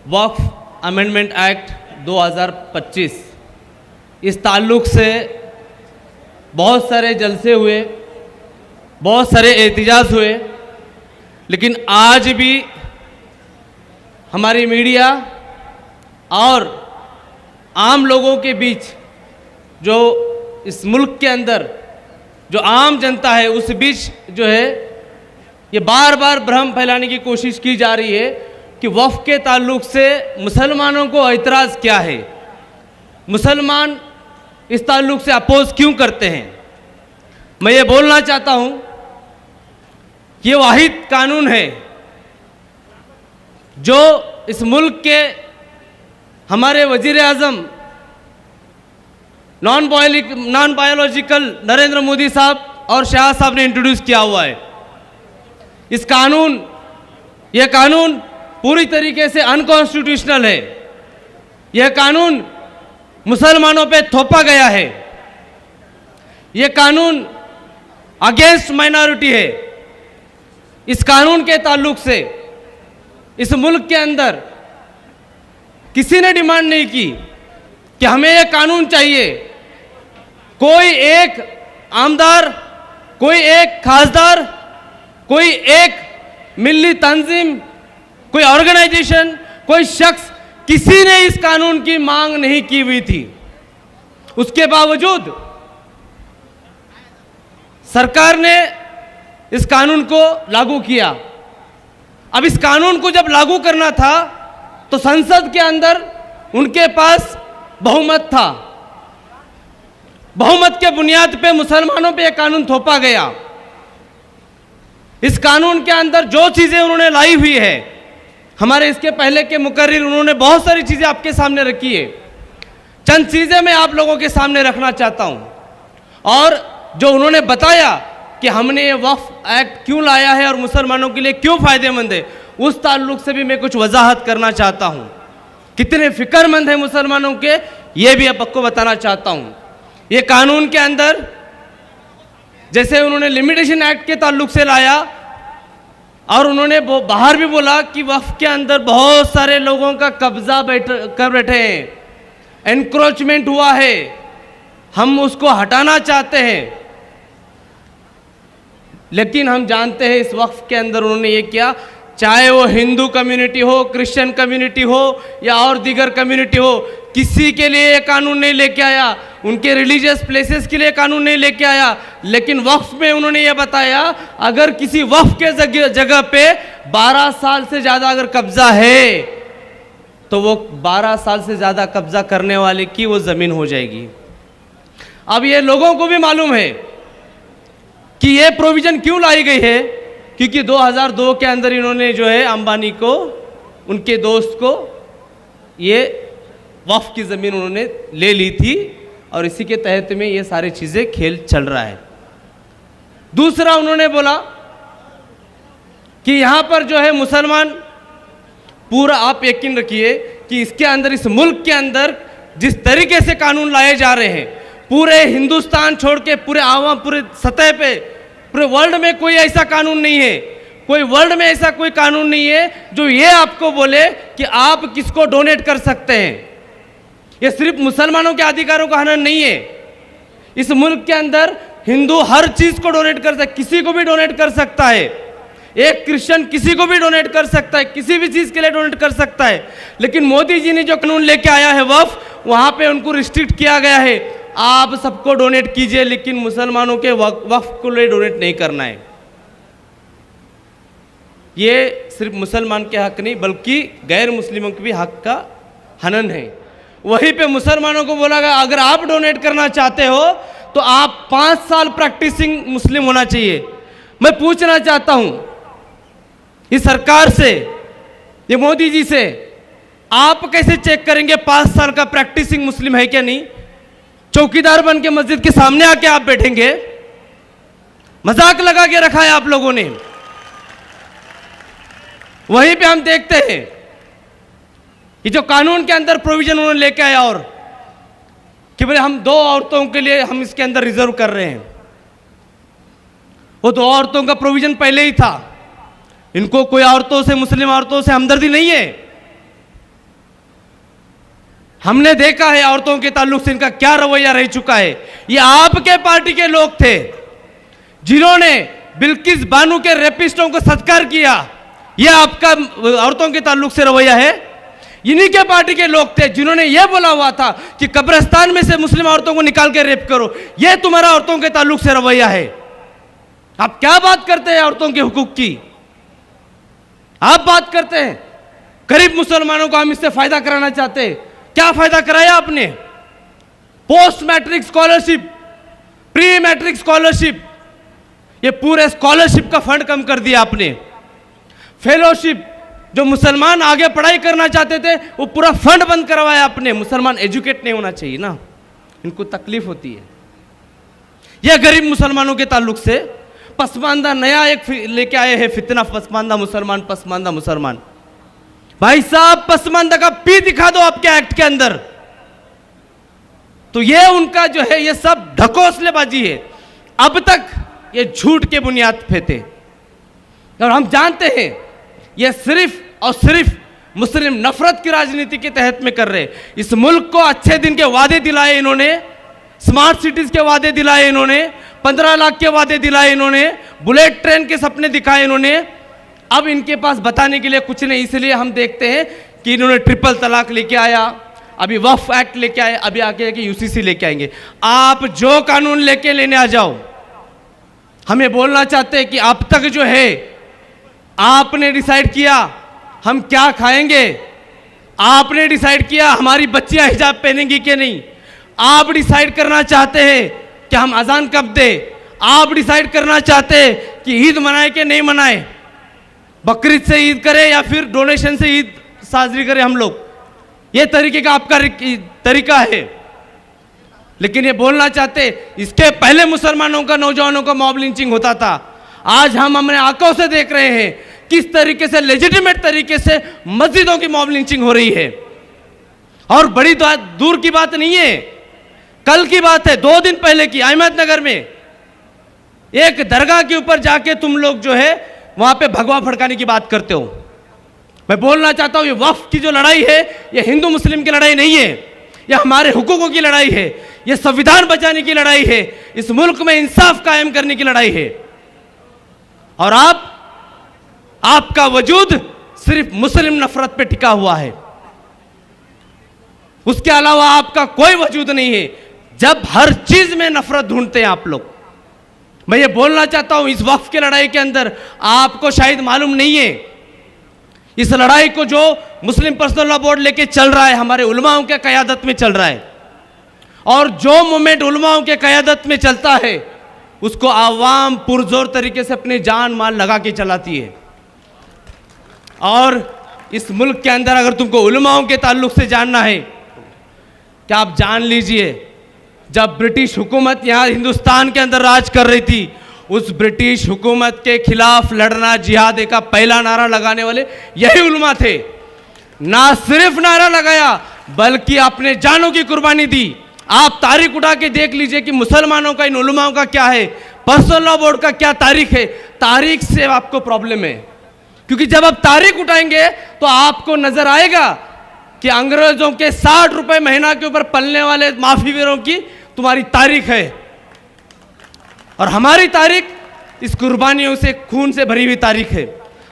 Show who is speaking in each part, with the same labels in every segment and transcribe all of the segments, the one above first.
Speaker 1: वक्फ amendment act 2025, इस ताल्लुक़ से बहुत सारे जलसे हुए, बहुत सारे एहतिजाज हुए, लेकिन आज भी हमारी मीडिया और आम लोगों के बीच, जो इस मुल्क के अंदर जो आम जनता है, उस बीच जो है ये बार बार भ्रम फैलाने की कोशिश की जा रही है कि वक्फ के ताल्लुक़ से मुसलमानों को एतराज़ क्या है, मुसलमान इस ताल्लुक़ से अपोज क्यों करते हैं। मैं ये बोलना चाहता हूँ कि ये वाहिद कानून है जो इस मुल्क के हमारे वजीर आज़म नॉन बायोलॉजिकल नरेंद्र मोदी साहब और शाह साहब ने इंट्रोड्यूस किया हुआ है। यह कानून पूरी तरीके से अनकॉन्स्टिट्यूशनल है। यह कानून मुसलमानों पे थोपा गया है। यह कानून अगेंस्ट माइनॉरिटी है। इस कानून के ताल्लुक से इस मुल्क के अंदर किसी ने डिमांड नहीं की कि हमें यह कानून चाहिए। कोई एक आमदार, कोई एक खासदार, कोई एक मिल्ली तंजीम, कोई ऑर्गेनाइजेशन, कोई शख्स, किसी ने इस कानून की मांग नहीं की हुई थी। उसके बावजूद सरकार ने इस कानून को लागू किया। अब इस कानून को जब लागू करना था तो संसद के अंदर उनके पास बहुमत था। बहुमत के बुनियाद पे मुसलमानों पे यह कानून थोपा गया। इस कानून के अंदर जो चीजें उन्होंने लाई हुई है, हमारे इसके पहले के मुकर्रिर उन्होंने बहुत सारी चीजें आपके सामने रखी है। चंद चीजें मैं आप लोगों के सामने रखना चाहता हूं। और जो उन्होंने बताया कि हमने ये वक्फ एक्ट क्यों लाया है और मुसलमानों के लिए क्यों फायदेमंद है, उस ताल्लुक से भी मैं कुछ वजाहत करना चाहता हूं। कितने फिक्रमंद है मुसलमानों के, ये भी आपको बताना चाहता हूं। ये कानून के अंदर जैसे उन्होंने लिमिटेशन एक्ट के ताल्लुक से लाया और उन्होंने बाहर भी बोला कि वक्फ के अंदर बहुत सारे लोगों का कब्जा कर बैठे हैं, एनक्रोचमेंट हुआ है, हम उसको हटाना चाहते हैं। लेकिन हम जानते हैं इस वक्फ के अंदर उन्होंने ये किया, चाहे वो हिंदू कम्युनिटी हो, क्रिश्चियन कम्युनिटी हो या और दीगर कम्युनिटी हो, किसी के लिए ये कानून नहीं लेके आया। उनके रिलीजियस प्लेसेस के लिए कानून नहीं लेके आया। लेकिन वक्फ में उन्होंने ये बताया, अगर किसी वक्फ के जगह पे 12 साल से ज़्यादा अगर कब्जा है तो वो 12 साल से ज़्यादा कब्जा करने वाले की वो ज़मीन हो जाएगी। अब ये लोगों को भी मालूम है कि ये प्रोविज़न क्यों लाई गई है, क्योंकि 2002 के अंदर इन्होंने जो है अंबानी को, उनके दोस्त को, ये वक्फ की ज़मीन उन्होंने ले ली थी और इसी के तहत में ये सारी चीज़ें खेल चल रहा है। दूसरा उन्होंने बोला कि यहाँ पर जो है मुसलमान पूरा, आप यकीन रखिए कि इसके अंदर, इस मुल्क के अंदर जिस तरीके से कानून लाए जा रहे हैं, पूरे हिंदुस्तान छोड़ के पूरे आवाम, पूरे सतह पे, पूरे वर्ल्ड में कोई ऐसा कानून नहीं है, कोई वर्ल्ड में ऐसा कोई कानून नहीं है जो ये आपको बोले कि आप किसको डोनेट कर सकते हैं। ये सिर्फ मुसलमानों के अधिकारों का हनन नहीं है। इस मुल्क के अंदर हिंदू हर चीज को डोनेट कर सकता है, किसी को भी डोनेट कर सकता है। एक क्रिश्चियन किसी को भी डोनेट कर सकता है, किसी भी चीज के लिए डोनेट कर सकता है। लेकिन मोदी जी ने जो कानून लेके आया है वक्फ, वहां पे उनको रिस्ट्रिक्ट किया गया है, आप सबको डोनेट कीजिए लेकिन मुसलमानों के वक्फ को लिए डोनेट नहीं करना है। ये सिर्फ मुसलमान के हक नहीं बल्कि गैर मुस्लिमों के भी हक का हनन है। वहीं पे मुसलमानों को बोला गया, अगर आप डोनेट करना चाहते हो तो आप 5 साल प्रैक्टिसिंग मुस्लिम होना चाहिए। मैं पूछना चाहता हूं इस सरकार से, ये मोदी जी से, आप कैसे चेक करेंगे 5 साल का प्रैक्टिसिंग मुस्लिम है क्या नहीं? चौकीदार बन के मस्जिद के सामने आके आप बैठेंगे? मजाक लगा के रखा है आप लोगों ने। वहीं पे हम देखते हैं कि जो कानून के अंदर प्रोविजन उन्होंने लेके आया और कि भाई हम 2 औरतों के लिए हम इसके अंदर रिजर्व कर रहे हैं, वो 2 औरतों का प्रोविजन पहले ही था। इनको कोई औरतों से, मुस्लिम औरतों से हमदर्दी नहीं है। हमने देखा है औरतों के ताल्लुक से इनका क्या रवैया रह चुका है। ये आपके पार्टी के लोग थे जिन्होंने बिल्किस बानो के रेपिस्टों को सत्कार किया। ये आपका औरतों के ताल्लुक से रवैया है। इन्हीं के पार्टी के लोग थे जिन्होंने ये बोला हुआ था कि कब्रिस्तान में से मुस्लिम औरतों को निकाल के रेप करो। ये तुम्हारा औरतों के ताल्लुक से रवैया है। आप क्या बात करते हैं औरतों के हुकूक की? आप बात करते हैं गरीब मुसलमानों को हम इससे फायदा कराना चाहते हैं। क्या फायदा कराया आपने? Post matric scholarship, pre matric scholarship, ये पूरे स्कॉलरशिप का फंड कम कर दिया आपने। फेलोशिप, जो मुसलमान आगे पढ़ाई करना चाहते थे वो पूरा फंड बंद करवाया आपने। मुसलमान एजुकेट नहीं होना चाहिए ना, इनको तकलीफ होती है। यह गरीब मुसलमानों के ताल्लुक से पसमानदा नया एक लेके आए हैं फितना, पसमानदा मुसलमान। भाई साहब, पसमानदा का पी दिखा दो आपके एक्ट के अंदर। तो ये उनका जो है ये सब ढकोसलेबाजी है। अब तक ये झूठ के बुनियाद पे थे और हम जानते हैं ये सिर्फ और सिर्फ मुस्लिम नफरत की राजनीति के तहत में कर रहे। इस मुल्क को अच्छे दिन के वादे दिलाए इन्होंने, स्मार्ट सिटीज के वादे दिलाए इन्होंने, 15 लाख के वादे दिलाए इन्होंने, बुलेट ट्रेन के सपने दिखाए इन्होंने। अब इनके पास बताने के लिए कुछ नहीं, इसलिए हम देखते हैं कि इन्होंने ट्रिपल तलाक लेके आया, अभी वक्फ एक्ट लेके आए, अभी आके कि यूसीसी लेके आएंगे। आप जो कानून लेके लेने आ जाओ, हमें बोलना चाहते हैं कि अब तक जो है आपने डिसाइड किया हम क्या खाएंगे, आपने डिसाइड किया हमारी बच्चियां हिजाब पहनेंगी कि नहीं, आप डिसाइड करना चाहते हैं कि हम अजान कब दे, आप डिसाइड करना चाहते हैं कि ईद मनाए कि नहीं मनाए, बकरीद से ईद करें या फिर डोनेशन से ईद साजरी करें हम लोग। ये तरीके का आपका तरीका है। लेकिन ये बोलना चाहते, इसके पहले मुसलमानों का, नौजवानों का मॉब लिंचिंग होता था। आज हम अपने आंखों से देख रहे हैं किस तरीके से लेजिटिमेट तरीके से मस्जिदों की मॉब लिंचिंग हो रही है। और बड़ी दूर की बात नहीं है, कल की बात है, 2 दिन पहले की, अहमदनगर में एक दरगाह के ऊपर जाके तुम लोग जो है वहां पे भगवा फड़काने की बात करते हो। मैं बोलना चाहता हूं ये वक्फ की जो लड़ाई है ये हिंदू मुस्लिम की लड़ाई नहीं है, यह हमारे हुकूकों की लड़ाई है, यह संविधान बचाने की लड़ाई है, इस मुल्क में इंसाफ कायम करने की लड़ाई है। और आपका वजूद सिर्फ मुस्लिम नफरत पे टिका हुआ है, उसके अलावा आपका कोई वजूद नहीं है। जब हर चीज में नफरत ढूंढते हैं आप लोग। मैं ये बोलना चाहता हूं इस वक्फ की लड़ाई के अंदर आपको शायद मालूम नहीं है, इस लड़ाई को जो मुस्लिम पर्सनल लॉ बोर्ड लेके चल रहा है हमारे उलमाओं के क़यादत में चल रहा है, और जो मूवमेंट उलमाओं के क़यादत में चलता है उसको आवाम पुरजोर तरीके से अपनी जान माल लगा के चलाती है। और इस मुल्क के अंदर अगर तुमको उलमाओं के ताल्लुक से जानना है क्या आप जान लीजिए, जब ब्रिटिश हुकूमत यहाँ हिंदुस्तान के अंदर राज कर रही थी, उस ब्रिटिश हुकूमत के खिलाफ लड़ना जिहाद का पहला नारा लगाने वाले यही उलमा थे। ना सिर्फ नारा लगाया बल्कि अपने जानों की कुर्बानी दी। आप तारीख उठा के देख लीजिए कि मुसलमानों का, इन उलमाओं का क्या है, पर्सनल लॉ बोर्ड का क्या तारीख है। तारीख से आपको प्रॉब्लम है, क्योंकि जब आप तारीख उठाएंगे तो आपको नजर आएगा कि अंग्रेजों के 60 रुपए महीना के ऊपर पलने वाले माफीवीरों की तुम्हारी तारीख है, और हमारी तारीख इस कुर्बानियों से, खून से भरी हुई तारीख है।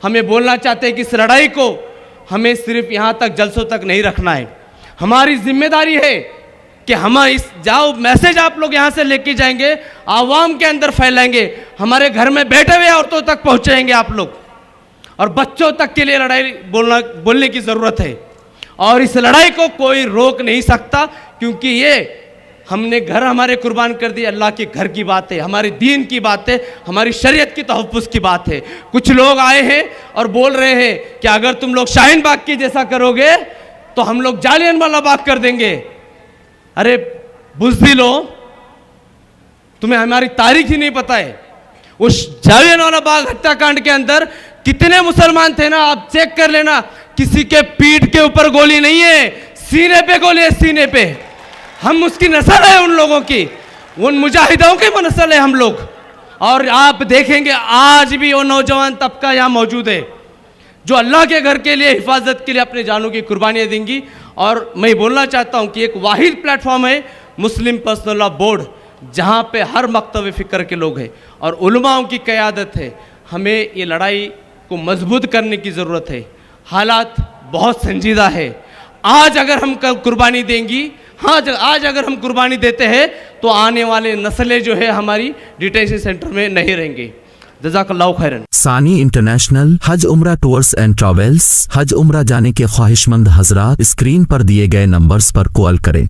Speaker 1: हमें बोलना चाहते हैं कि इस लड़ाई को हमें सिर्फ यहां तक, जलसों तक नहीं रखना है। हमारी जिम्मेदारी है कि हम इस जाओ मैसेज आप लोग यहां से लेके जाएंगे, आवाम के अंदर फैलाएंगे, हमारे घर में बैठे हुए औरतों तक पहुंचाएंगे आप लोग, और बच्चों तक के लिए लड़ाई बोलने की जरूरत है। और इस लड़ाई को कोई रोक नहीं सकता, क्योंकि ये हमने घर हमारे कुर्बान कर दिए। अल्लाह के घर की बात है, हमारे दीन की बात है, हमारी शरीयत की तहफ़्फ़ुज़ की बात है। कुछ लोग आए हैं और बोल रहे हैं कि अगर तुम लोग शाहीन बाग की जैसा करोगे तो हम लोग जालियनवाला बाग कर देंगे। अरे बुज़दिलो, तुम्हें हमारी तारीख ही नहीं पता है। उस जालियनवाला बाग हत्याकांड के अंदर कितने मुसलमान थे ना, आप चेक कर लेना। किसी के पीठ के ऊपर गोली नहीं है, सीने पे गोली है, सीने पे। हम उसकी नस्ल है, उन लोगों की, उन मुजाहिदों की नस्ल है हम लोग। और आप देखेंगे आज भी वो नौजवान तबका यहाँ मौजूद है जो अल्लाह के घर के लिए हिफाजत के लिए अपने जानों की कुर्बानियाँ देंगी। और मैं बोलना चाहता हूँ कि एक वाहिद प्लेटफॉर्म है मुस्लिम पर्सनल लॉ बोर्ड, जहाँ पे हर मकतब फ़िक्र के लोग हैं और उलमाओं की क़यादत है। हमें ये लड़ाई को मजबूत करने की ज़रूरत है। हालात बहुत संजीदा है। आज अगर हम कल कुर्बानी देंगी, आज अगर हम कुर्बानी देते हैं तो आने वाले नस्लें जो है हमारी डिटेंशन सेंटर में नहीं रहेंगे। जज़ाकल्लाहु खैरन।
Speaker 2: सानी इंटरनेशनल हज उम्रा टूर्स एंड ट्रैवल्स, हज उम्रा जाने के ख्वाहिशमंद हजरात स्क्रीन पर दिए गए नंबर्स पर कॉल करें।